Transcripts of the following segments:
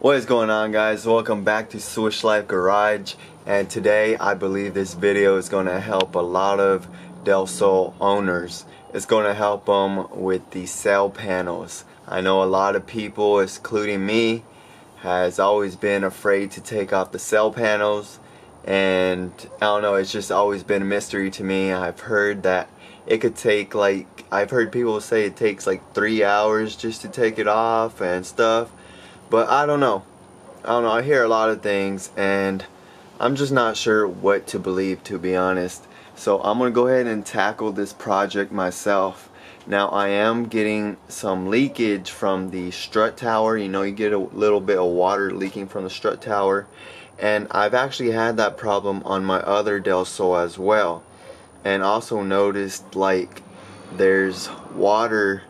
What is going on, guys? Welcome back to Swish Life Garage, and today I believe this video is going to help a lot of Del Sol owners. It's going to help them with the cell panels. I know a lot of people, including me, has always been afraid to take off the cell panels, and I don't know, it's just always been a mystery to me. I've heard that it could take I've heard people say it takes like 3 hours just to take it off and stuff. But I don't know. I hear a lot of things and I'm just not sure what to believe, to be honest. So I'm going to go ahead and tackle this project myself. Now I am getting some leakage from the strut tower. You know, you get a little bit of water leaking from the strut tower. And I've actually had that problem on my other Del Sol as well. And also noticed like there's water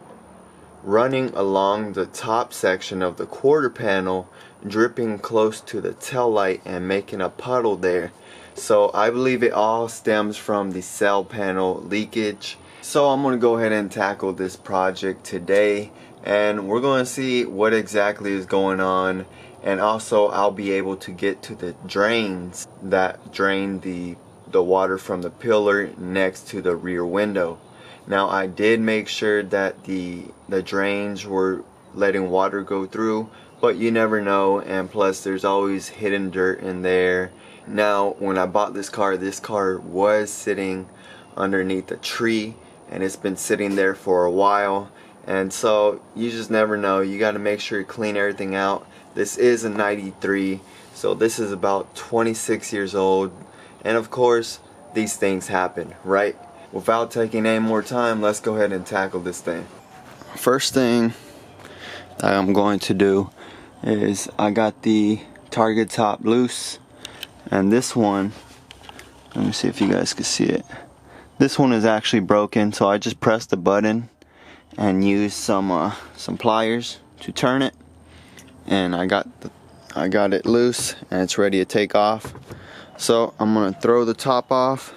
running along the top section of the quarter panel, dripping close to the tail light and making a puddle there. So I believe it all stems from the cell panel leakage. So I'm going to go ahead and tackle this project today, and we're going to see what exactly is going on, and also I'll be able to get to the drains that drain the water from the pillar next to the rear window. Now I did make sure that the drains were letting water go through, but you never know, and plus there's always hidden dirt in there. Now when I bought this car was sitting underneath a tree, and it's been sitting there for a while, and so you just never know. You got to make sure you clean everything out. This is a 93, so this is about 26 years old, and of course these things happen, right? Without taking any more time, let's go ahead and tackle this thing. First thing that I'm going to do is I got the target top loose, and this one, let me see if you guys can see it. This one is actually broken, so I just pressed the button and used some pliers to turn it, and I got it loose and it's ready to take off. So I'm gonna throw the top off,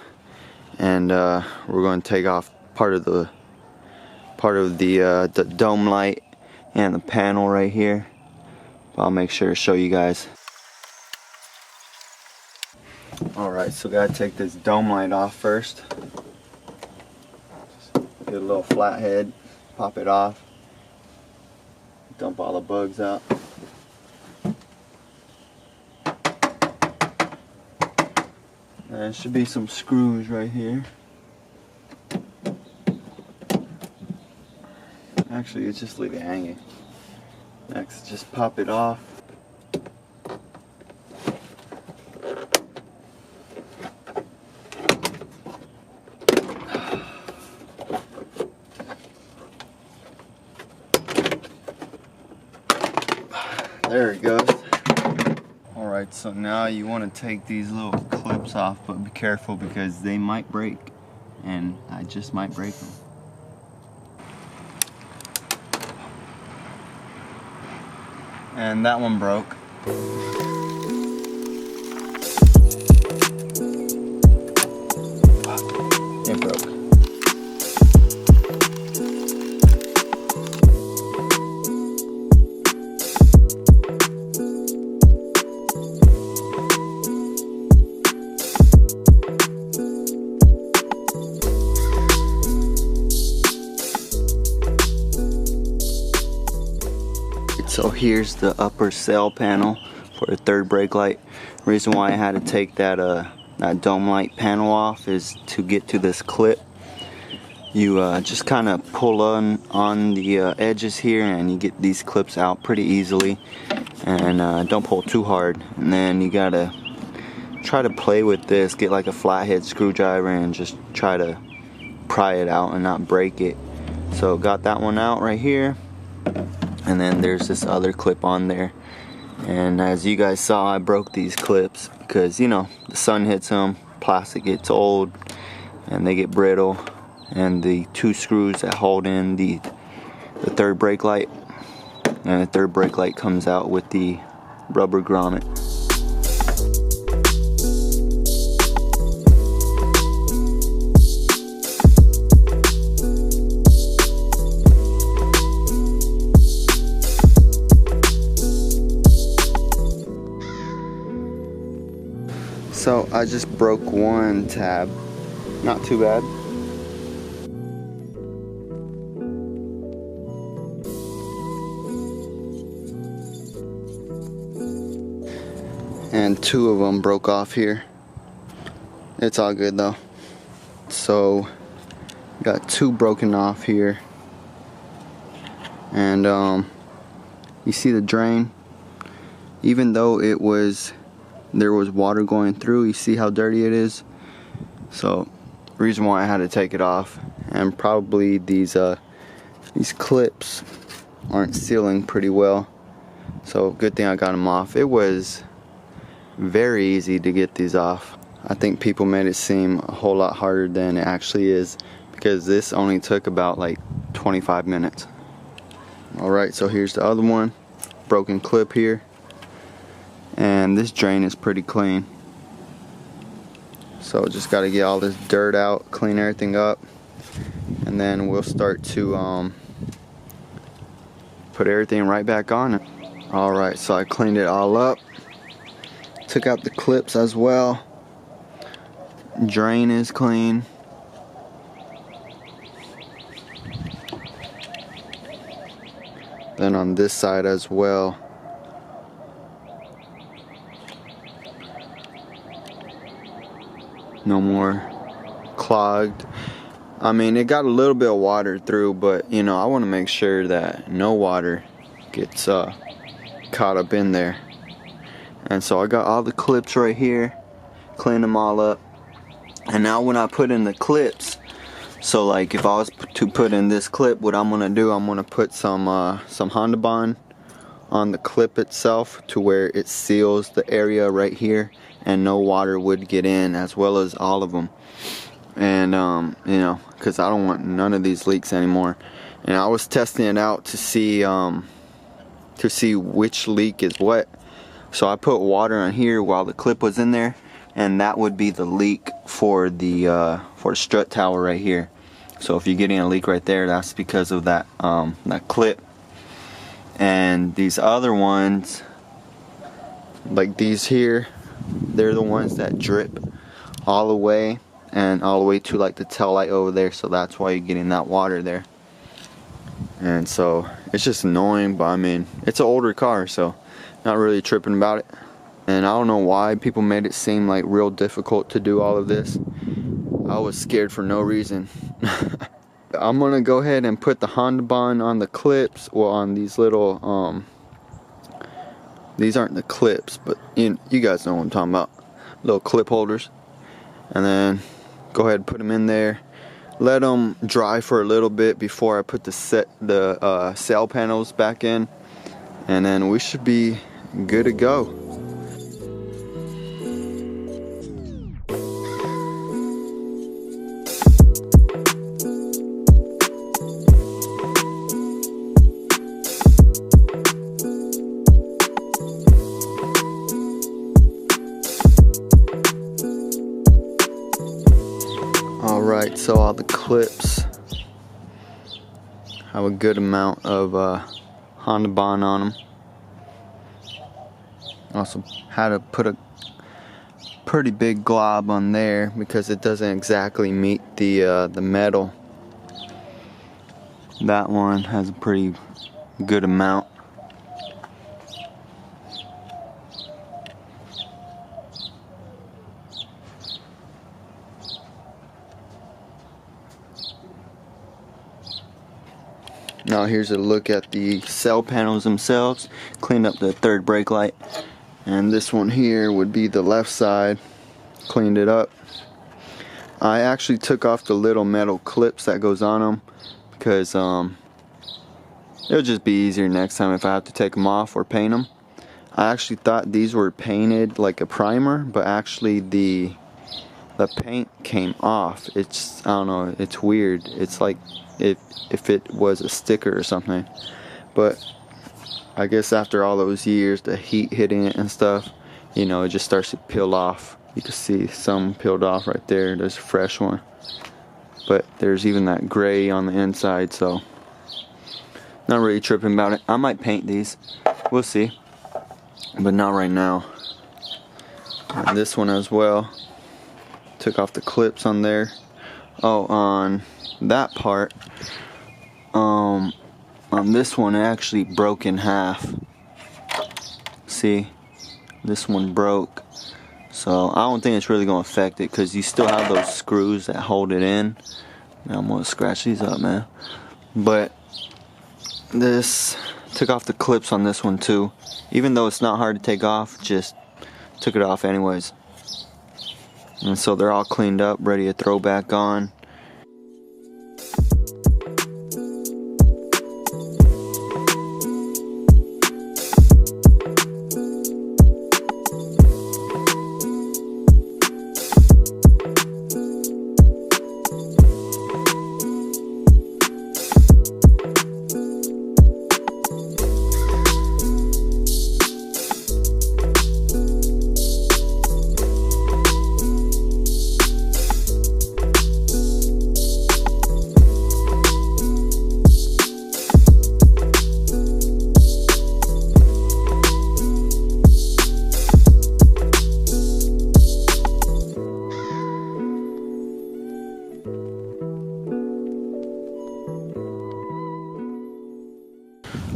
and we're going to take off part of the dome light and the panel right here. I'll make sure to show you guys. Alright, so gotta take this dome light off first. Just get a little flathead, pop it off, dump all the bugs out. There should be some screws right here. Actually, it's just leave it hanging. Next, just pop it off. There it goes. Alright, so now you want to take these little clips off, but be careful because they might break, and I just might break them. And that one broke. It broke. So here's the upper cell panel for the third brake light. Reason why I had to take that dome light panel off is to get to this clip. You just kind of pull on the edges here, and you get these clips out pretty easily. And don't pull too hard. And then you gotta try to play with this. Get like a flathead screwdriver and just try to pry it out and not break it. So got that one out right here. And then there's this other clip on there, and as you guys saw, I broke these clips because, you know, the sun hits them, plastic gets old and they get brittle, and the two screws that hold in the third brake light, and the third brake light comes out with the rubber grommet. So I just broke one tab, not too bad. And two of them broke off here. It's all good though. So got two broken off here. And you see the drain, even though there was water going through, you see how dirty it is. So reason why I had to take it off. And probably these clips aren't sealing pretty well, so good thing I got them off. It was very easy to get these off. I think people made it seem a whole lot harder than it actually is, because this only took about like 25 minutes. Alright, so here's the other one. Broken clip here. And this drain is pretty clean. So just got to get all this dirt out, clean everything up, and then we'll start to put everything right back on. Alright, so I cleaned it all up. Took out the clips as well. Drain is clean. Then on this side as well. No more clogged. I mean, it got a little bit of water through, but you know, I want to make sure that no water gets caught up in there. And so I got all the clips right here, cleaned them all up. And now when I put in the clips, so like if I was to put in this clip, what I'm gonna do, I'm gonna put some Honda Bond on the clip itself to where it seals the area right here and no water would get in, as well as all of them. And you know, because I don't want none of these leaks anymore. And I was testing it out to see which leak is what. So I put water on here while the clip was in there, and that would be the leak for the strut tower right here. So if you're getting a leak right there, that's because of that that clip. And these other ones, like these here, they're the ones that drip all the way and all the way to like the tail light over there. So that's why you're getting that water there. And so it's just annoying, but I mean, it's an older car, so not really tripping about it. And I don't know why people made it seem like real difficult to do all of this. I was scared for no reason. I'm gonna go ahead and put the Honda Bond on the clips, or on these little these aren't the clips, but you guys know what I'm talking about, little clip holders. And then go ahead and put them in there, let them dry for a little bit before I put the sail panels back in, and then we should be good to go. Alright, so all the clips have a good amount of Honda Bond on them. Also had to put a pretty big glob on there because it doesn't exactly meet the metal. That one has a pretty good amount. Now here's a look at the cell panels themselves. Cleaned up the third brake light, and this one here would be the left side. Cleaned it up. I actually took off the little metal clips that goes on them because it'll just be easier next time if I have to take them off or paint them. I actually thought these were painted like a primer, but actually the paint came off. It's, I don't know, it's weird. It's like if it was a sticker or something. But I guess after all those years, the heat hitting it and stuff, you know, it just starts to peel off. You can see some peeled off right there. There's a fresh one. But there's even that gray on the inside, so not really tripping about it. I might paint these. We'll see. But not right now. And this one as well. Took off the clips on there. Oh, on that part, on this one, it actually broke in half. See, this one broke. So I don't think it's really gonna affect it because you still have those screws that hold it in. Now I'm gonna scratch these up, man. But this took off the clips on this one too. Even though it's not hard to take off, just took it off anyways. And so they're all cleaned up, ready to throw back on.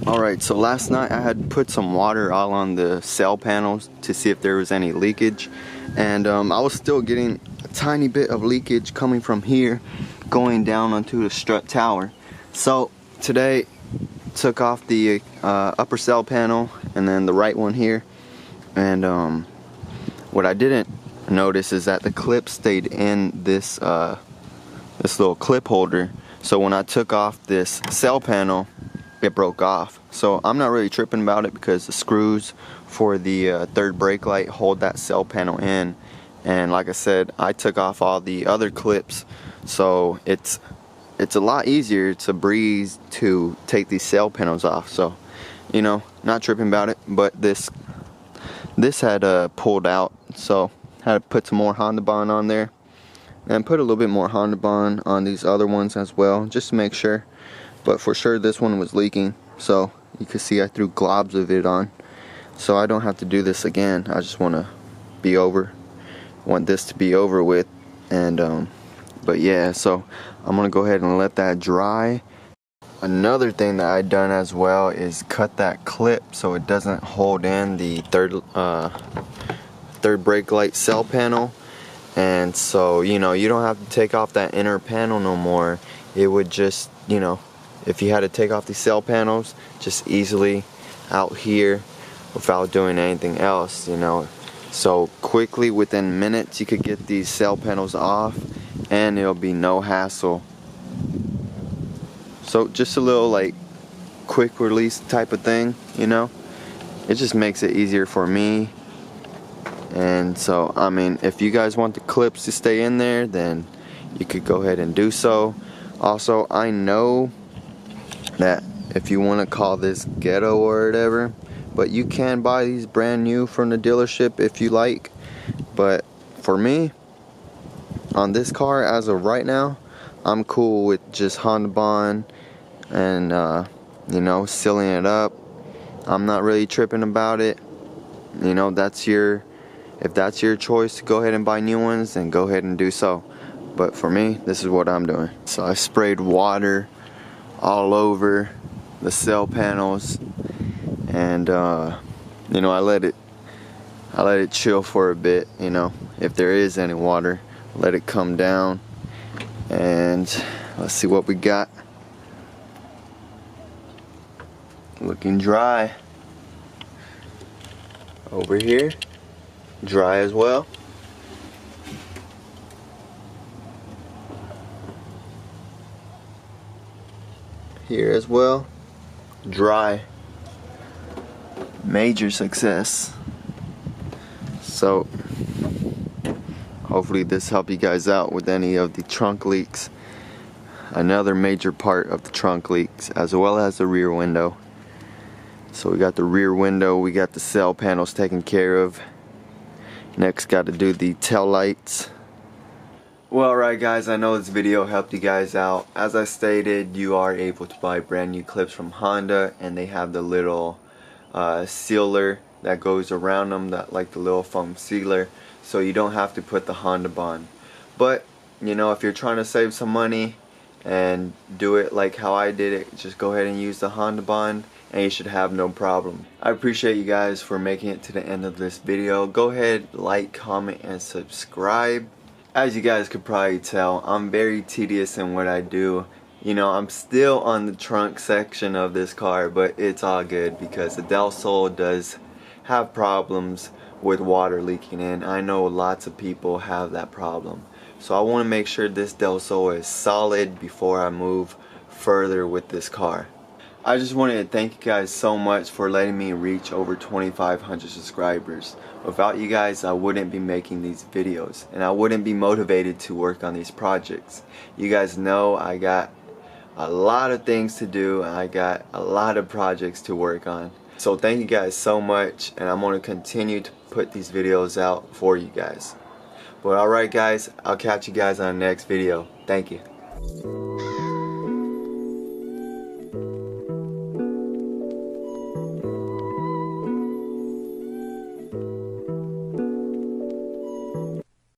Alright, so last night I had put some water all on the cell panels to see if there was any leakage, and I was still getting a tiny bit of leakage coming from here going down onto the strut tower. So today took off the upper cell panel and then the right one here, and what I didn't notice is that the clip stayed in this this little clip holder. So when I took off this cell panel, it broke off. So I'm not really tripping about it because the screws for the third brake light hold that cell panel in, and like I said, I took off all the other clips, so it's a lot easier. It's a breeze to take these cell panels off. So, you know, not tripping about it. But this had pulled out, so had to put some more Honda Bond on there and put a little bit more Honda Bond on these other ones as well, just to make sure. But for sure this one was leaking, so you can see I threw globs of it on, so I don't have to do this again. I just want this to be over with. And but yeah, so I'm gonna go ahead and let that dry. Another thing that I done as well is cut that clip so it doesn't hold in the third brake light cell panel, and so, you know, you don't have to take off that inner panel no more. It would just, you know, if you had to take off these cell panels, just easily out here without doing anything else, you know. So quickly, within minutes, you could get these cell panels off and it'll be no hassle. So just a little like quick release type of thing, you know. It just makes it easier for me. And so, I mean, if you guys want the clips to stay in there, then you could go ahead and do so. Also, I know that if you want to call this ghetto or whatever, but you can buy these brand new from the dealership if you like. But for me, on this car as of right now, I'm cool with just Honda Bond and you know, sealing it up. I'm not really tripping about it. You know, if that's your choice to go ahead and buy new ones, then go ahead and do so. But for me, this is what I'm doing. So I sprayed water all over the cell panels, and you know, I let it chill for a bit. You know, if there is any water, let it come down, and let's see what we got. Looking dry over here, dry as well. Here as well, dry. Major success. So hopefully this helped you guys out with any of the trunk leaks. Another major part of the trunk leaks, as well as the rear window. So we got the rear window, we got the cell panels taken care of. Next, got to do the tail lights. Well, alright guys, I know this video helped you guys out. As I stated, you are able to buy brand new clips from Honda, and they have the little sealer that goes around them, that like the little foam sealer, so you don't have to put the Honda Bond. But you know, if you're trying to save some money and do it like how I did it, just go ahead and use the Honda Bond and you should have no problem. I appreciate you guys for making it to the end of this video. Go ahead, like, comment, and subscribe. As you guys could probably tell, I'm very tedious in what I do. You know, I'm still on the trunk section of this car, but it's all good because the Del Sol does have problems with water leaking in. I know lots of people have that problem. So I want to make sure this Del Sol is solid before I move further with this car. I just wanted to thank you guys so much for letting me reach over 2,500 subscribers. Without you guys, I wouldn't be making these videos and I wouldn't be motivated to work on these projects. You guys know I got a lot of things to do and I got a lot of projects to work on. So thank you guys so much, and I'm going to continue to put these videos out for you guys. But alright guys, I'll catch you guys on the next video. Thank you.